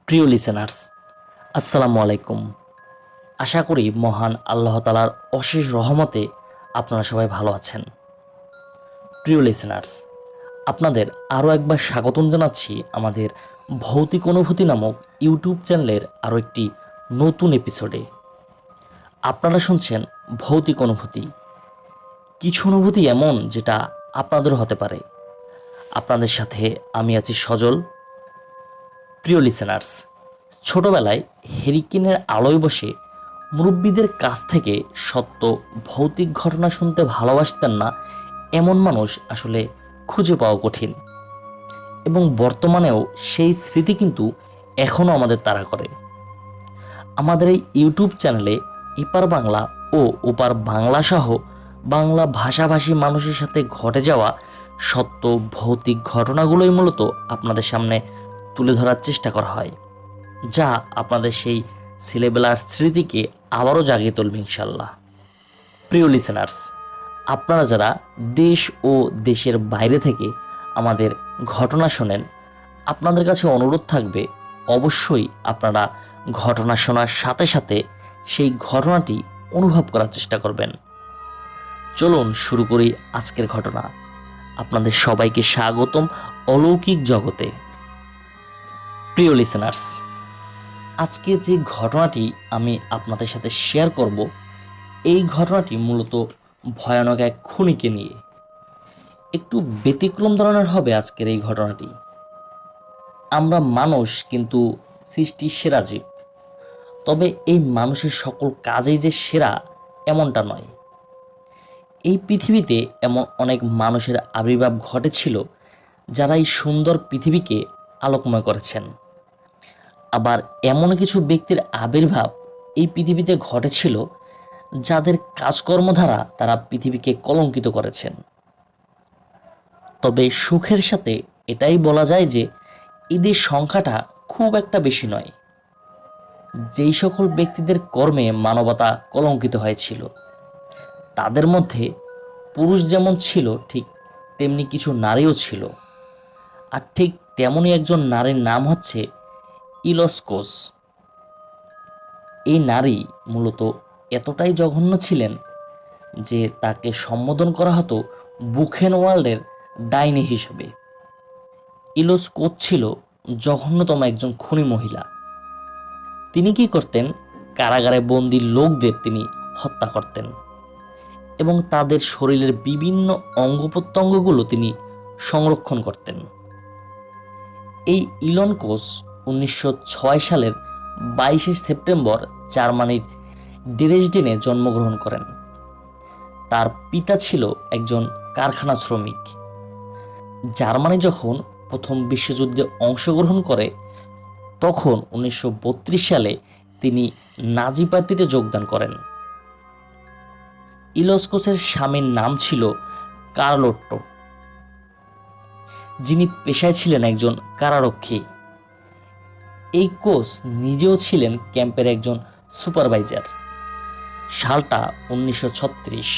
প্রিয় লিসেনার্স, আসসালামু আলাইকুম। আশা করি মহান আল্লাহ তাআলার অশেষ রহমতে আপনারা সবাই ভালো আছেন। প্রিয় লিসেনার্স, আপনাদের আরও একবার স্বাগতম জানাচ্ছি আমাদের ভৌতিক অনুভূতি নামক ইউটিউব চ্যানেলের আরও একটি নতুন এপিসোডে। আপনারা শুনছেন ভৌতিক অনুভূতি। কিছু অনুভূতি এমন যেটা আপনাদেরও হতে পারে। আপনাদের সাথে আমি আছি সজল। প্রিয় লিসেনার্স, ছোটবেলায় হেরিকেনের আলোয় বসে মুরব্বীদের কাছ থেকে সত্য ভৌতিক ঘটনা শুনতে ভালোবাসতেন না এমন মানুষ আসলে খুঁজে পাওয়া কঠিন, এবং বর্তমানেও সেই স্মৃতি কিন্তু এখনও আমাদের তাড়া করে। আমাদের এই ইউটিউব চ্যানেলে এপার বাংলা ও ওপার বাংলা সহ বাংলা ভাষাভাষী মানুষের সাথে ঘটে যাওয়া সত্য ভৌতিক ঘটনাগুলোই মূলত আপনাদের সামনে তুলে ধরার চেষ্টা করা হয়, যা আপনাদের সেই ছেলেবেলার স্মৃতিকে আবারও জাগিয়ে তুলবে ইনশাল্লাহ। প্রিয় লিসেনার্স, আপনারা যারা দেশ ও দেশের বাইরে থেকে আমাদের ঘটনা শোনেন, আপনাদের কাছে অনুরোধ থাকবে অবশ্যই আপনারা ঘটনা শোনার সাথে সাথে সেই ঘটনাটি অনুভব করার চেষ্টা করবেন। চলুন শুরু করি আজকের ঘটনা। আপনাদের সবাইকে স্বাগতম অলৌকিক জগতে। প্রিয় লিসেনার্স, আজকে যে ঘটনাটি আমি আপনাদের সাথে শেয়ার করব, এই ঘটনাটি মূলত ভয়ানক এক খুনিকে নিয়ে। একটু ব্যতিক্রম ধরনের হবে আজকের এই ঘটনাটি। আমরা মানুষ কিন্তু সৃষ্টির সেরা জীব, তবে এই মানুষের সকল কাজেই যে সেরা এমনটা নয়। এই পৃথিবীতে এমন অনেক মানুষের আবির্ভাব ঘটেছিল যারা এই সুন্দর পৃথিবীকে আলোকময় করেছেন। আবার এমন কিছু ব্যক্তির আবির্ভাব এই পৃথিবীতে ঘটেছিল যাদের কাজকর্ম দ্বারা তারা পৃথিবীকে কলঙ্কিত করেছেন। তবে সুখের সাথে এটাই বলা যায় যে এদের সংখ্যাটা খুব একটা বেশি নয়। যেই সকল ব্যক্তিদের কর্মে মানবতা কলঙ্কিত হয়েছিল, তাদের মধ্যে পুরুষ যেমন ছিল ঠিক তেমনি কিছু নারীও ছিল। আর ঠিক তেমনই একজন নারীর নাম হচ্ছে ইলসকোস। এই নারী মূলত এতটাই জঘন্য ছিলেন যে তাকে সম্বোধন করা হতো বুখেনওয়াল্ডের ডাইনি হিসেবে। ইলসকোস ছিল জঘন্যতম একজন খুনি মহিলা। তিনি কি করতেন? কারাগারে বন্দী লোকদের তিনি হত্যা করতেন এবং তাদের শরীরের বিভিন্ন অঙ্গ প্রত্যঙ্গগুলো তিনি সংরক্ষণ করতেন। এই ইলনকোস 1906 সালের 22শে সেপ্টেম্বর জার্মানির ড্রেসডেনে জন্মগ্রহণ করেন। তার পিতা ছিল একজন কারখানা শ্রমিক। জার্মানি যখন প্রথম বিশ্বযুদ্ধে অংশগ্রহণ করে, তখন 1932 সালে তিনি নাজি পার্টিতে যোগদান করেন। ইলসকোসের স্বামীর নাম ছিল কার্লোট্টো, যিনি পেশায় ছিলেন একজন কারারক্ষী। এই কোচ নিজেও ছিলেন ক্যাম্পের একজন সুপারভাইজার। সালটা 1936।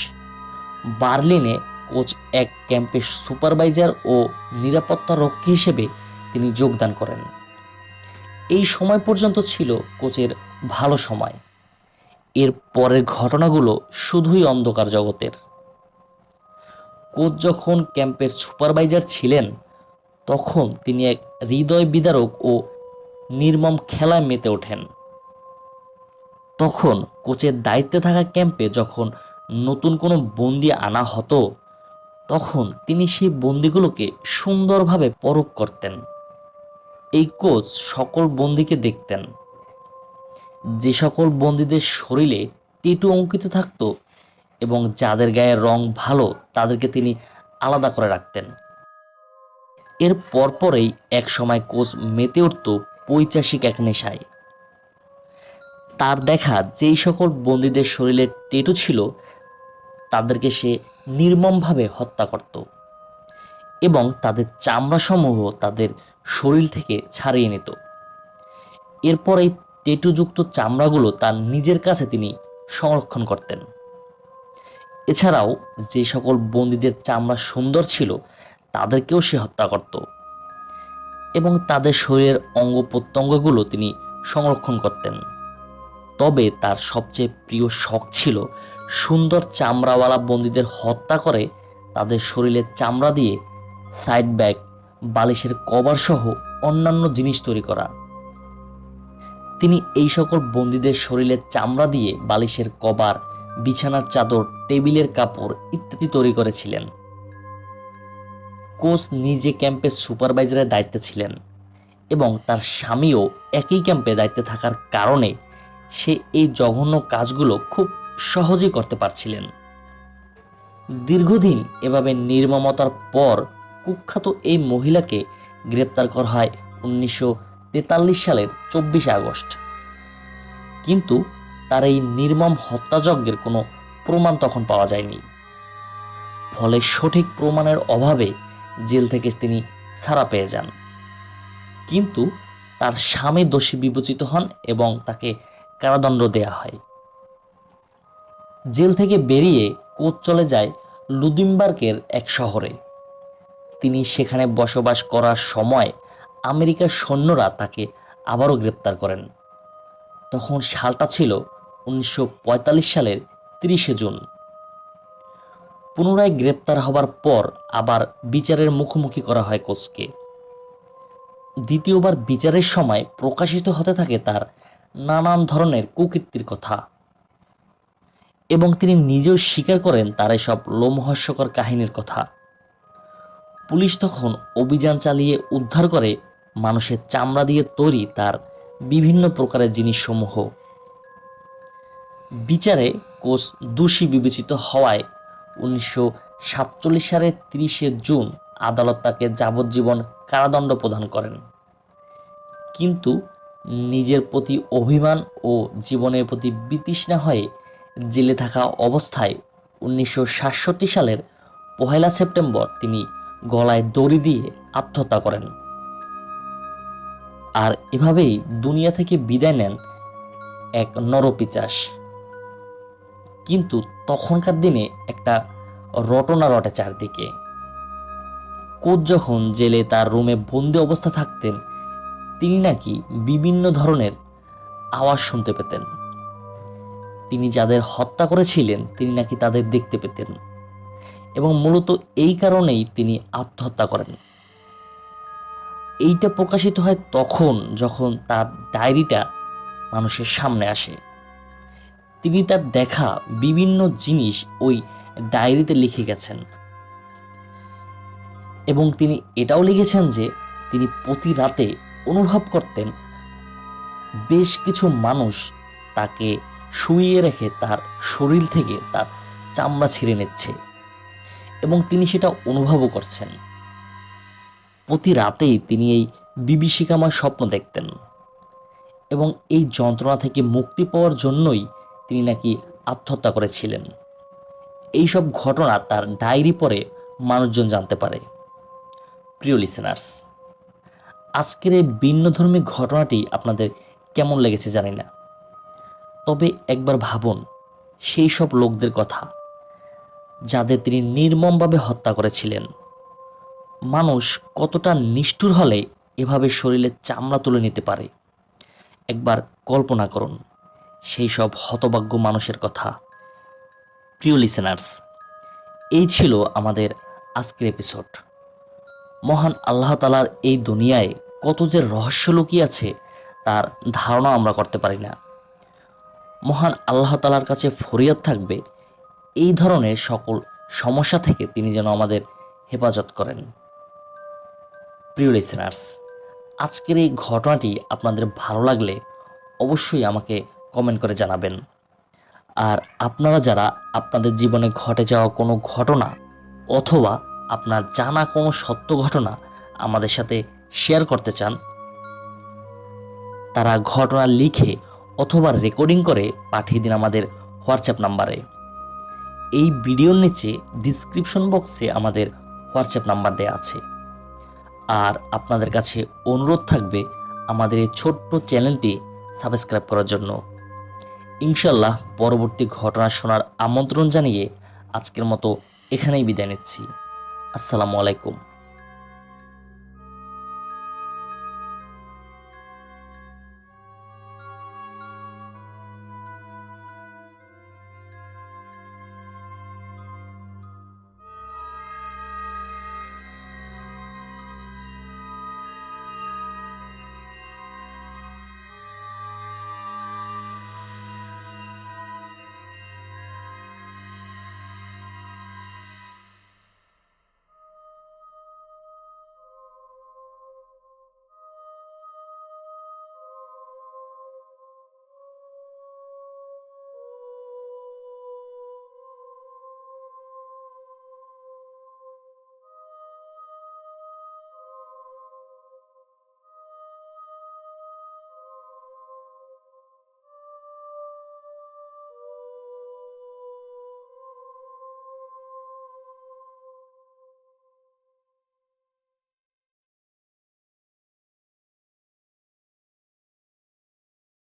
বার্লিনে কোচ এক ক্যাম্পের সুপারভাইজার ও নিরাপত্তা রক্ষী হিসেবে তিনি যোগদান করেন। এই সময় পর্যন্ত ছিল কোচের ভালো সময়। এর পরের ঘটনাগুলো শুধুই অন্ধকার জগতের। কোচ যখন ক্যাম্পের সুপারভাইজার ছিলেন, তখন তিনি এক হৃদয় বিদারক ও নির্মম খেলায় মেতে ওঠেন। তখন কোচের দায়িত্বে থাকা ক্যাম্পে যখন নতুন কোনো বন্দি আনা হতো, তখন তিনি সেই বন্দিগুলোকে সুন্দরভাবে পরখ করতেন। এই কোচ সকল বন্দিকে দেখতেন। যে সকল বন্দীদের শরীরে টেটু অঙ্কিত থাকতো এবং যাদের গায়ের রং ভালো, তাদেরকে তিনি আলাদা করে রাখতেন। এর পরপরেই এক সময় কোচ মেতে উঠত পৈশাচিক এক নেশায়। তার দেখা যেই সকল বন্দীদের শরীরে টেটু ছিল, তাদেরকে সে নির্মমভাবে হত্যা করত এবং তাদের চামড়াসমূহ তাদের শরীর থেকে ছাড়িয়ে নিত। এরপর এই টেটুযুক্ত চামড়াগুলো তার নিজের কাছে তিনি সংরক্ষণ করতেন। এছাড়াও যে সকল বন্দীদের চামড়া সুন্দর ছিল, তাদেরকেও সে হত্যা করত। এবং তাদের শরীরের অঙ্গ প্রত্যঙ্গগুলো তিনি সংরক্ষণ করতেন। তবে তার সবচেয়ে প্রিয় শখ ছিল সুন্দর চামড়াওয়ালা বন্দীদের হত্যা করে তাদের শরীরের চামড়া দিয়ে সাইড ব্যাগ, বালিশের কভার সহ অন্যান্য জিনিস তৈরি করা। তিনি এই সকল বন্দীদের শরীরের চামড়া দিয়ে বালিশের কভার, বিছানার চাদর, টেবিলের কাপড় ইত্যাদি তৈরি করেছিলেন। কোচ নিজে ক্যাম্পের সুপারভাইজারের দায়িত্বে ছিলেন এবং তার স্বামীও একই ক্যাম্পে দায়িত্বে থাকার কারণে সে এই জঘন্য কাজগুলো খুব সহজেই করতে পারছিলেন। দীর্ঘদিন এভাবে নির্মমতার পর কুখ্যাত এই মহিলাকে গ্রেপ্তার করা হয় 1943 সালের 24 আগস্ট। কিন্তু তার এই নির্মম হত্যাযজ্ঞের কোনো প্রমাণ তখন পাওয়া যায়নি। ফলে সঠিক প্রমাণের অভাবে জেল থেকে তিনি ছাড়া পেয়ে যান। কিন্তু তার স্বামী দোষী বিবেচিত হন এবং তাকে কারাদণ্ড দেয়া হয়। জেল থেকে বেরিয়ে কোচ চলে যায় লুদিমবার্গের এক শহরে। তিনি সেখানে বসবাস করার সময় আমেরিকার সৈন্যরা তাকে আবারও গ্রেপ্তার করেন। তখন সালটা ছিল 1945 সালের 30 জুন। পুনরায় গ্রেপ্তার হবার পর আবার বিচারের মুখোমুখি করা হয় কোচকে। দ্বিতীয়বার বিচারের সময় প্রকাশিত হতে থাকে তার নানান ধরনের কুকীর্তির কথা এবং তিনি নিজেও স্বীকার করেন তার এসব লোমহর্ষকর কাহিনীর কথা। পুলিশ তখন অভিযান চালিয়ে উদ্ধার করে মানুষের চামড়া দিয়ে তৈরি তার বিভিন্ন প্রকারের জিনিসসমূহ। বিচারে কোচ দোষী বিবেচিত হওয়ায় 1947 সালের 30 জুন আদালত তাকে যাবজ্জীবন কারাদণ্ড প্রদান করেন। কিন্তু নিজের প্রতি অভিমান ও জীবনের প্রতি বিতৃষ্ণা হয়ে জেলে থাকা অবস্থায় 1967 সালের 1 সেপ্টেম্বর তিনি গলায় দড়ি দিয়ে আত্মহত্যা করেন। আর এভাবেই দুনিয়া থেকে বিদায় নেন এক নরপিশাচ। কিন্তু তখনকার দিনে একটা রটনা রটে চারদিকে। কোচ যখন জেলে তার রুমে বন্দি অবস্থা থাকতেন, তিনি নাকি বিভিন্ন ধরনের আওয়াজ শুনতে পেতেন। তিনি যাদের হত্যা করেছিলেন তিনি নাকি তাদের দেখতে পেতেন এবং মূলত এই কারণেই তিনি আত্মহত্যা করেন। এইটা প্রকাশিত হয় তখন যখন তার ডায়েরিটা মানুষের সামনে আসে। তিনি তার দেখা বিভিন্ন জিনিস ওই ডায়েরিতে লিখে গেছেন এবং তিনি এটাও লিখেছেন যে তিনি প্রতি রাতে অনুভব করতেন বেশ কিছু মানুষ তাকে শুইয়ে রেখে তার শরীর থেকে তার চামড়া ছিঁড়ে নিচ্ছে এবং তিনি সেটা অনুভবও করছেন। প্রতি রাতেই তিনি এই বিভীষিকাময় স্বপ্ন দেখতেন এবং এই যন্ত্রণা থেকে মুক্তি পাওয়ার জন্যই তিনি নাকি আত্মহত্যা করেছিলেন। এইসব ঘটনা তার ডায়েরি পড়ে মানুষজন জানতে পারে। প্রিয় লিসেনার্স, আজকের এই ভিন্নধর্মী ঘটনাটি আপনাদের কেমন লেগেছে জানি না, তবে একবার ভাবুন সেই সব লোকদের কথা যাদের তিনি নির্মমভাবে হত্যা করেছিলেন। মানুষ কতটা নিষ্ঠুর হলে এভাবে শরীরের চামড়া তুলে নিতে পারে। একবার কল্পনা করুন সেই সব হতভাগ্য মানুষের কথা। প্রিয় লিসেনার্স, এই ছিল আমাদের আজকের এপিসোড। মহান আল্লাহ তাআলার এই দুনিয়ায় কত যে রহস্য লুকিয়ে আছে তার ধারণা আমরা করতে পারি না। মহান আল্লাহ তাআলার কাছে ফরিয়াদ থাকবে এই ধরনের সকল সমস্যা থেকে তিনি যেন আমাদের হেফাজত করেন। প্রিয় লিসেনার্স, আজকের এই ঘটনাটি আপনাদের ভালো লাগলে অবশ্যই আমাকে কমেন্ট করে জানাবেন। আর আপনারা যারা আপনাদের জীবনে ঘটে যাওয়া কোনো ঘটনা অথবা আপনার জানা কোনো সত্য ঘটনা আমাদের সাথে শেয়ার করতে চান, তারা ঘটনা লিখে অথবা রেকর্ডিং করে পাঠিয়ে দিন আমাদের হোয়াটসঅ্যাপ নাম্বারে। এই ভিডিওর নিচে ডিসক্রিপশন বক্সে আমাদের হোয়াটসঅ্যাপ নাম্বার দেওয়া আছে। আর আপনাদের কাছে অনুরোধ থাকবে আমাদের এই ছোট্ট চ্যানেলটি সাবস্ক্রাইব করার জন্য। ইনশাল্লাহ পরবর্তী ঘটনা শোনার আমন্ত্রণ জানিয়ে আজকের মতো এখানেই বিদায় নিচ্ছি। আসসালামু আলাইকুম।